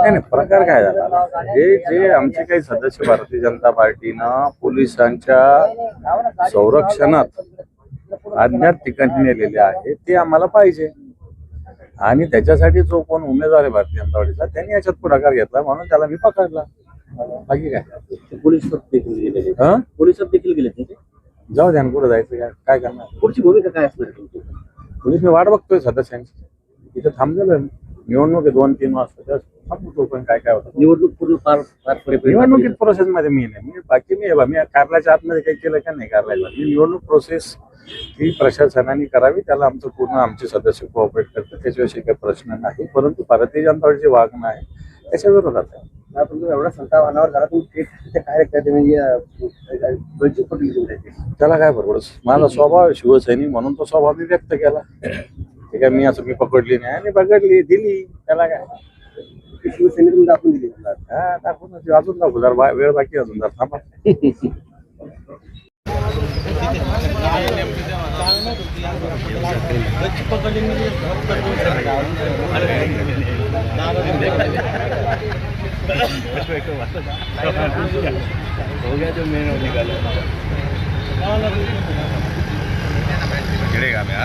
नाही प्रकार काय झाला, जे आमचे काही सदस्य भारतीय जनता पार्टीनं पोलिसांच्या संरक्षणात अज्ञात ठिकाणी नेलेले आहे ते आम्हाला पाहिजे आणि त्याच्यासाठी जो कोण उमेदवार आहे भारतीय जनता पार्टीचा त्यांनी याच्यात पुढाकार घेतला म्हणून त्याला मी पकडला. बाकी काय पोलीस देखील गेले जाऊ द्या, कुठं जायचं काय करणार, पुढची भूमिका काय असणार पोलीस मी वाट बघतोय सदस्यांची. इथे थांबलेलं निवडणूक आहे 2-3 वाजता थांबतो पण काय काय होतं. निवडणूक पूर्ण निवडणुकीत प्रोसेस मध्ये मी नाही, मी कारल्याच्या आतमध्ये काही केलं का नाही कारल्याला. मी निवडणूक प्रोसेस ही प्रशासनाने करावी, त्याला आमचं पूर्ण आमचे सदस्य कोऑपरेट करतात, त्याच्याविषयी काही प्रश्न नाही. परंतु भारतीय जनता पार्टीचे वागणं आहे त्याच्या विरोधात आहे. एवढा संताप अनावर झाला तुम्ही काय त्याला काय परवडत, माझा स्वभाव शिवसैनिक म्हणून तो स्वभाव मी व्यक्त केला. ठीक आहे, मी असं मी पकडली नाही आणि पकडली दिली, त्याला काय शिवसैनिक दाखवून दिली. हा दाखवून अजून दाखवू, जर वेळ बाकी अजून जर थांबा. हो गया जो मेन निकाला गिरेगा मैं